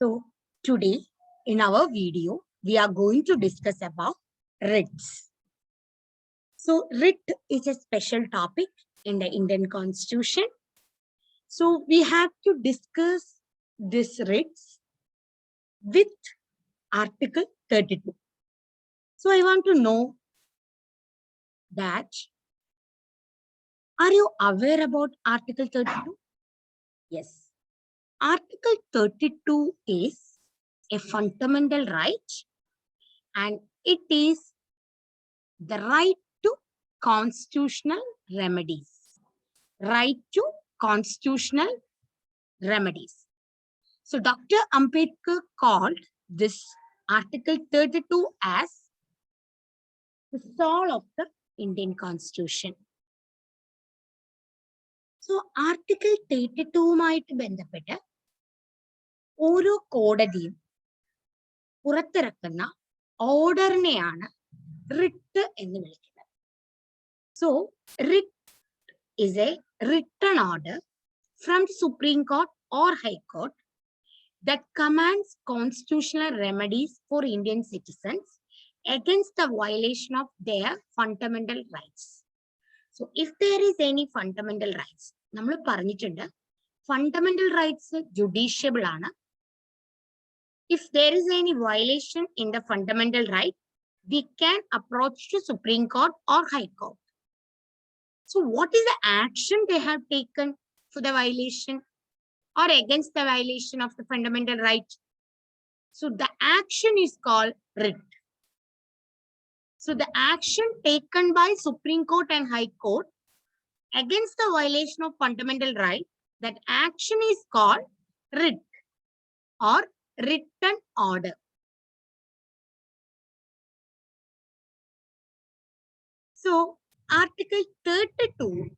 So today in our video, we are going to discuss about writs. So writ is a special topic in the Indian Constitution. So we have to discuss this writs with Article 32. So I want to know that, are you aware about Article 32? Yes. Article 32 is a fundamental right, and it is the right to constitutional remedies. Right to constitutional remedies. So Dr. Ambedkar called this Article 32 as the soul of the Indian Constitution. So Article 32 ബന്ധപ്പെട്ട് ഓരോ കോടതിയും പുറത്തിറക്കുന്ന ഓർഡറിനെയാണ് writ എന്ന് വിളിക്കുന്നത്. So writ is a written order from the Supreme Court or High Court that commands constitutional remedies for Indian citizens against the violation of their fundamental rights. So if there is any fundamental rights, നമ്മൾ പറഞ്ഞിട്ടുണ്ട് fundamental rights judiciable ആണ്. If there is any violation in the fundamental right, we can approach to Supreme Court or High Court. So what is the action they have taken for the violation or against the violation of the fundamental right? So the action is called writ. So the action taken by Supreme Court and High Court against the violation of fundamental right, that action is called writ or written order. So Article 32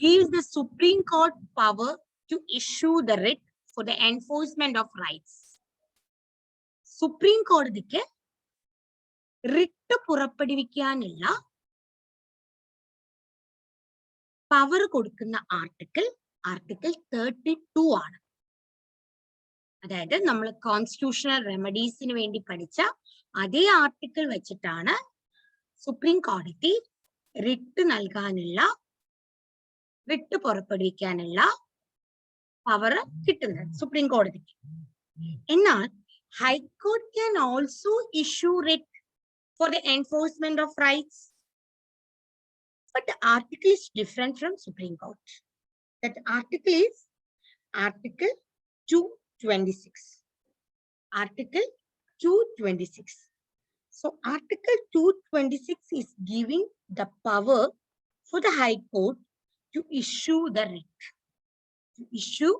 gives the Supreme Court power to issue the writ for the enforcement of rights. Supreme കോടതിക്ക് writ പുറപ്പെടുവിക്കാനുള്ള power കൊടുക്കുന്ന article 32 ആണ്. അതായത് നമ്മൾ constitutional റെമഡീസിന് വേണ്ടി പഠിച്ച അതേ article വെച്ചിട്ടാണ് supreme കോടതി റിട്ട് നൽകാനുള്ള റിട്ട് പുറപ്പെടുവിക്കാനുള്ള പവർ കിട്ടുന്നത് സുപ്രീം കോടതിക്ക്. എന്നാൽ high court can also issue writ for the enforcement of rights. But the article is different from Supreme Court. That article is Article 226. Article 226. So Article 226 is giving the power for the High Court to issue the writ. To issue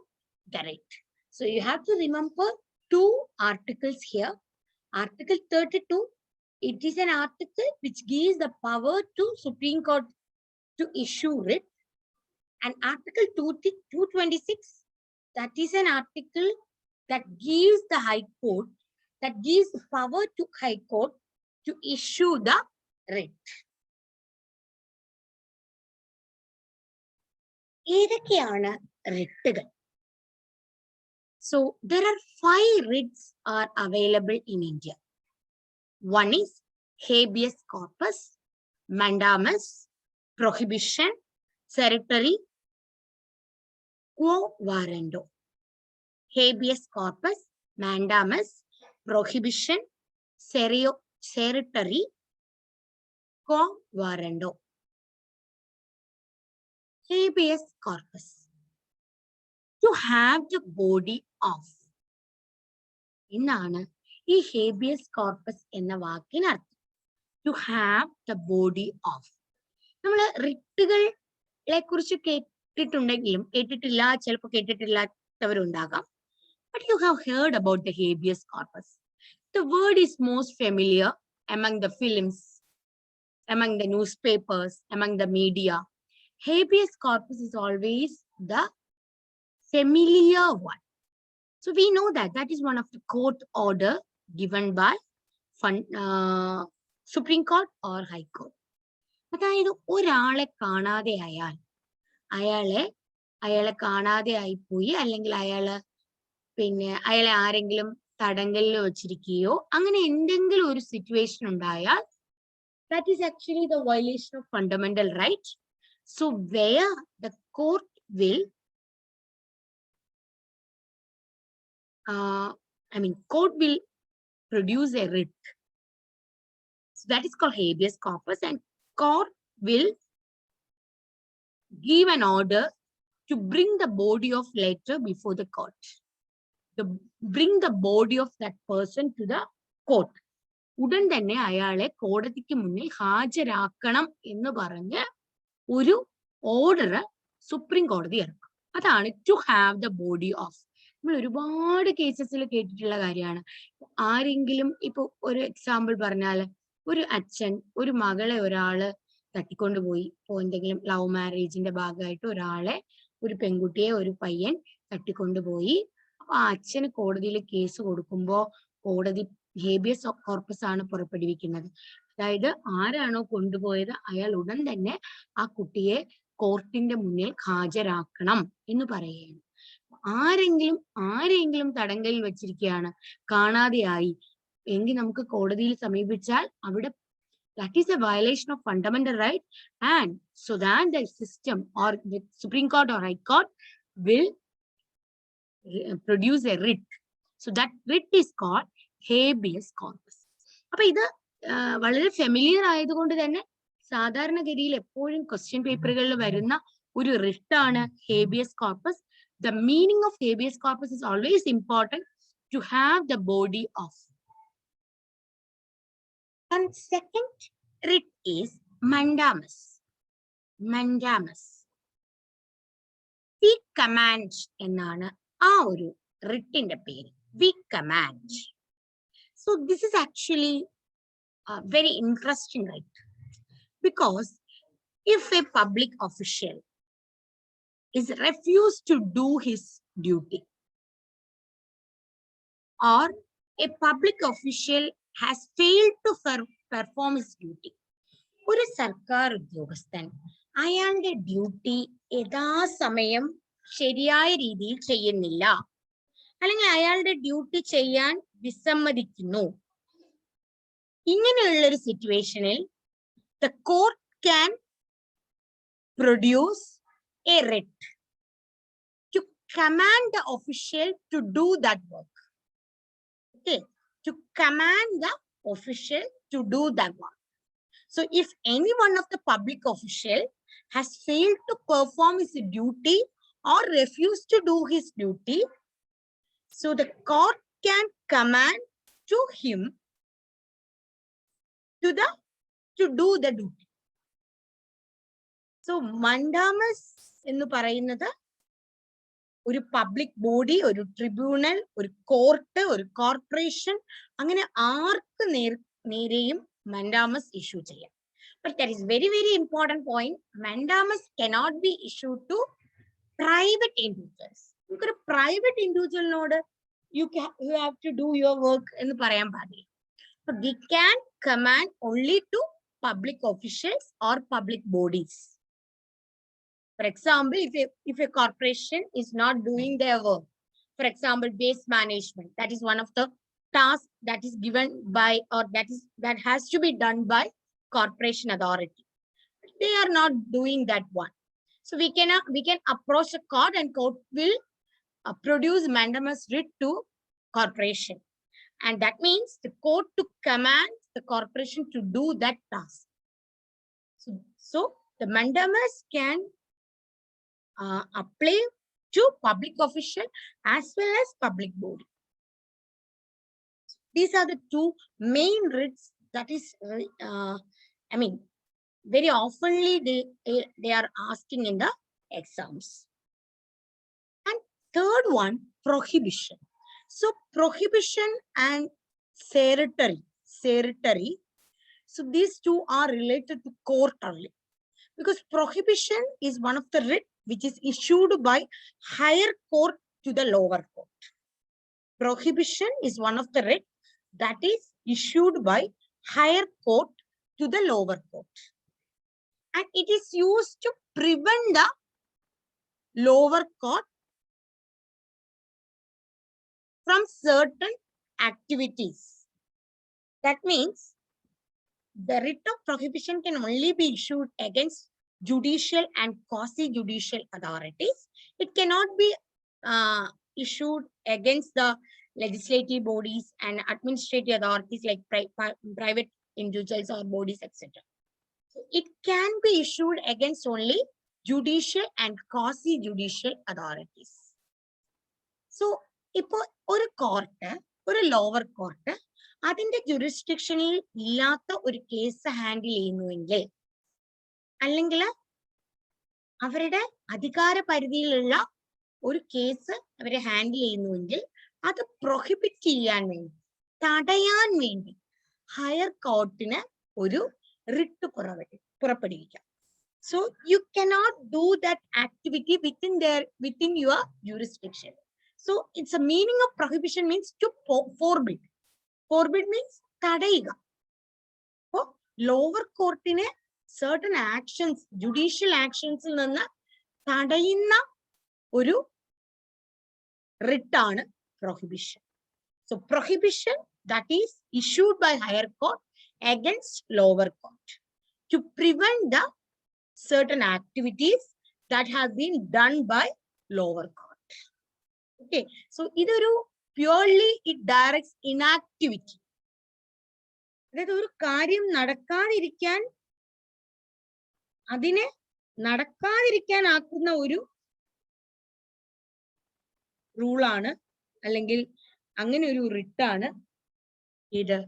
the writ. So you have to remember two articles here. Article 32, it is an article which gives the power to Supreme Court to issue writ. And Article 226, that is an article that gives the High Court, that gives the power to High Court to issue the writ. ഏതൊക്കെയാണ് റിട്ടുകൾ? So there are 5 writs are available in India. One is habeas corpus, mandamus, prohibition, certiorari, quo warranto. Habeas corpus, mandamus, prohibition, certiorari, quo warranto. Habeas corpus. To have the body of. എന്നാണ് ഈ habeas corpus എന്ന വാക്കിനർത്ഥം. To have the body of. നമ്മൾ റിട്ടുകളെ കുറിച്ച് കേട്ടിട്ടുണ്ടെങ്കിലും ചിലപ്പോൾ കേട്ടിട്ടില്ലാത്തവരുണ്ടാകാം. But you have heard about the habeas corpus. The word is most familiar among the films, among the newspapers, among the media. Habeas corpus is always the familiar one. So we know that that is one of the court order given by Supreme Court or High Court. അതായത് ഒരാളെ കാണാതെ അയാളെ കാണാതെ ആയിപ്പോയി, അല്ലെങ്കിൽ പിന്നെ അയാളെ ആരെങ്കിലും തടങ്കലിൽ വെച്ചിരിക്കുകയോ അങ്ങനെ എന്തെങ്കിലും ഒരു സിറ്റുവേഷൻ ഉണ്ടായാൽ that is actually the violation of fundamental right. So where the court will court will produce a writ. So that is called habeas corpus, and court will give an order to bring the body of letter before the court. To bring the body of that person to the court. ഉടൻ തന്നെ അയാളെ കോടതിക്ക് മുന്നിൽ ഹാജരാക്കണം എന്ന് പറഞ്ഞ് ഒരു order supreme കോടതി ഇറക്കും. അതാണ് to have the body of. നമ്മൾ ഒരുപാട് കേസസിൽ കേട്ടിട്ടുള്ള കാര്യമാണ്. ആരെങ്കിലും ഇപ്പൊ ഒരു എക്സാമ്പിൾ പറഞ്ഞാൽ, ഒരു അച്ഛൻ ഒരു മകളെ ഒരാള് തട്ടിക്കൊണ്ടുപോയി, ഇപ്പോ എന്തെങ്കിലും ലവ് മാരേജിന്റെ ഭാഗമായിട്ട് ഒരാളെ, ഒരു പെൺകുട്ടിയെ ഒരു പയ്യൻ തട്ടിക്കൊണ്ടുപോയി. അപ്പൊ ആ അച്ഛന് കോടതിയിൽ കേസ് കൊടുക്കുമ്പോ കോടതി ഹേബിയസ് കോർപ്പസ് ആണ് പുറപ്പെടുവിക്കുന്നത്. അതായത് ആരാണോ കൊണ്ടുപോയത് അയാൾ ഉടൻ തന്നെ ആ കുട്ടിയെ കോർട്ടിന്റെ മുന്നിൽ ഹാജരാക്കണം എന്ന് പറയുകയാണ്. ആരെങ്കിലും തടങ്കലിൽ വെച്ചിരിക്കുകയാണ്, കാണാതെയായി എങ്കിൽ നമുക്ക് കോടതിയിൽ സമീപിച്ചാൽ അവിടെ that is a violation of fundamental right, and so that the system or the Supreme Court or High Court will produce a writ. So that writ is called habeas corpus. അപ്പൊ ഇത് വളരെ ഫെമിലിയർ ആയതുകൊണ്ട് തന്നെ സാധാരണഗതിയിൽ എപ്പോഴും question പേപ്പറുകളിൽ വരുന്ന ഒരു റിട്ടാണ് habeas corpus. The meaning of habeas corpus is always important to have the body of. And second writ is mandamus. Mandamus. We command എന്നാണ് ആ ഒരു writന്റെ പേര്. We command. So this is actually a very interesting right, because if a public official is refused to do his duty, or a public official has failed to perform his duty, ഒരു സർക്കാർ ഉദ്യോഗസ്ഥൻ അയാളുടെ duty യഥാസമയം ശരിയായ രീതിയിൽ ചെയ്യുന്നില്ല, അല്ലെങ്കിൽ അയാളുടെ ഡ്യൂട്ടി ചെയ്യാൻ വിസമ്മതിക്കുന്നു, ഇങ്ങനെയുള്ള ഒരു സിറ്റുവേഷനിൽ the court can produce a writ to command the official to do that work. Okay, to command the official to do that work. So if any one of the public official has failed to perform his duty or refused to do his duty, so the court can command to him to do the duty. So mandamus എന്ന് പറയുന്നത് ഒരു public body, ഒരു tribunal, ഒരു court, ഒരു corporation, അങ്ങനെ ആർക്ക് നേരെയും mandamus issue ചെയ്യാം. But that is very, very important point. Mandamus cannot be issued to private individuals. നമുക്കൊരു private ഇൻഡിവിജ്വലിനോട് you have to do your work എന്ന് പറയാൻ പാടില്ല. But we can command only to public officials or public bodies. For example, if a corporation is not doing their work, for example, waste management, that is one of the tasks that is given by, or that has to be done by corporation authority. They are not doing that one. So we can approach the court, and court will produce mandamus writ to corporation. And that means the court to command the corporation to do that task. So the mandamus can apply to public official as well as public body. These are the two main writs that is, very oftenly they are asking in the exams. And third one, prohibition. So prohibition and certiorari. So these two are related to court only, because prohibition is one of the writ which is issued by higher court to the lower court. Prohibition is one of the writ that is issued by higher court to the lower court, and it is used to prevent the lower court from certain activities. That means the writ of prohibition can only be issued against judicial and quasi-judicial authorities. It cannot be issued against the legislative bodies and administrative authorities like private individuals or bodies, etc. So it can be issued against only judicial and quasi-judicial authorities. So, ipo oru court, oru lower court, അതിന്റെ jurisdictionil ഇല്ലാത്ത ഒരു case handle ചെയ്യുന്നുവെങ്കിൽ അല്ലെങ്കിൽ അവരുടെ അധികാര പരിധിയിലുള്ള ഒരു case അവരെ ഹാൻഡിൽ ചെയ്യുന്നുവെങ്കിൽ അത് പ്രൊഹിബിറ്റ് ചെയ്യാൻ വേണ്ടി, തടയാൻ വേണ്ടി ഹയർ കോർട്ടിന് ഒരു writ പുറപ്പെടുവിക്കാം. So you cannot do that activity within your jurisdiction. So it's a meaning of prohibition means to forbid. Forbid means തടയുക. So lower courtine certain actions, judicial actions നിന്ന് തടയുന്ന ഒരു writ ആണ് prohibition. So prohibition that is issued by higher court against lower court to prevent the certain activities that have been done by lower court. Okay, so idoru purely it directs inactivity. അതായത് ഒരു കാര്യം നടക്കാതിരിക്കാൻ, അതിനെ നടക്കാതിരിക്കാൻ ആക്കുന്ന ഒരു റൂളാണ് അല്ലെങ്കിൽ അങ്ങനെ ഒരു റിട്ടാണ് ഇത്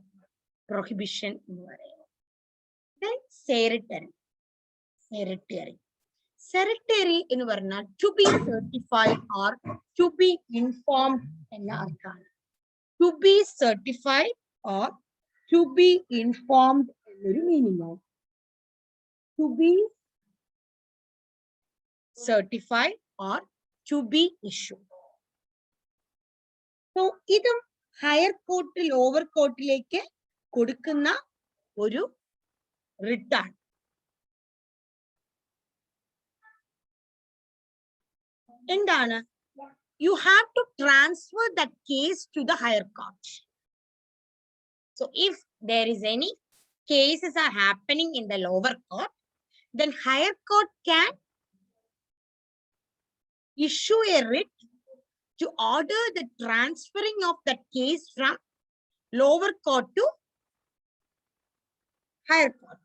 പ്രൊഹിബിഷൻ എന്ന് പറയുന്നത്. Then സെറിട്ടറി എന്ന് പറഞ്ഞാൽ to be certified or to be informed എന്ന അർത്ഥമാണ്. To be certified or to be informed എന്നൊരു മീനിങ് ആണ്. To be certified or to be issued. So ഇതും ഹയർ കോർട്ട് ലോവർ കോർട്ടിലേക്ക് കൊടുക്കുന്ന ഒരു റിട്ടാണ്. എന്താണ്? You have to transfer that case to the higher court. So if there is any cases are happening in the lower court, then higher court can issue a writ to order the transferring of that case from lower court to higher court.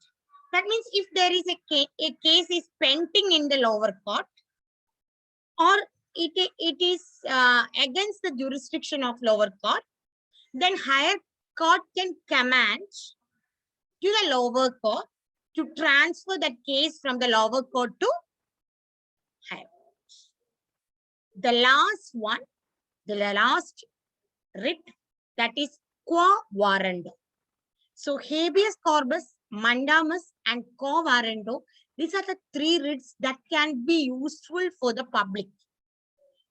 That means if there is a case is pending in the lower court, or it is against the jurisdiction of lower court, then higher court can command to the lower court to transfer that case from the lower court to higher court. The last one, the last writ, that is quo warranto. So habeas corpus, mandamus and quo warranto, these are the three writs that can be useful for the public.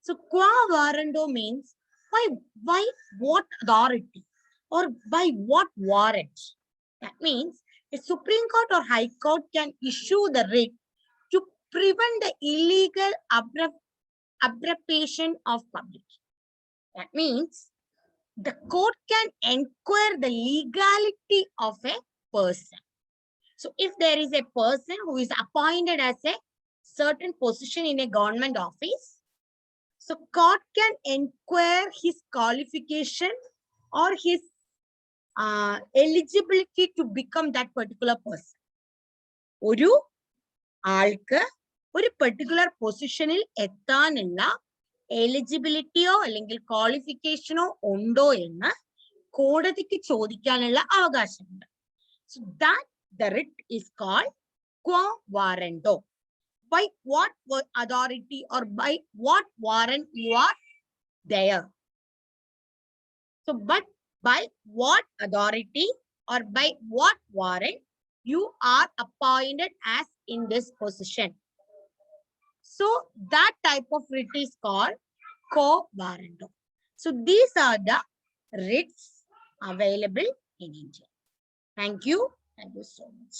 So quo warranto means by what authority or by what warrant. That means a Supreme Court or High Court can issue the writ to prevent the illegal abrogation of public. That means the court can inquire the legality of a person. So if there is a person who is appointed as a certain position in a government office, so court can inquire his qualification or his eligibility to become that particular person. ഒരു ആൾക്ക് ഒരു particular പൊസിഷനിൽ എത്താനുള്ള എലിജിബിലിറ്റിയോ അല്ലെങ്കിൽ ക്വാളിഫിക്കേഷനോ ഉണ്ടോ എന്ന് കോടതിക്ക് ചോദിക്കാനുള്ള അവകാശമുണ്ട്. So that the writ is called quo warranto. By what authority or by what warrant you are there. So, but by what authority or by what warrant you are appointed as in this position. So that type of writ is called quo warranto. So these are the writs available in India. Thank you. Thank you so much.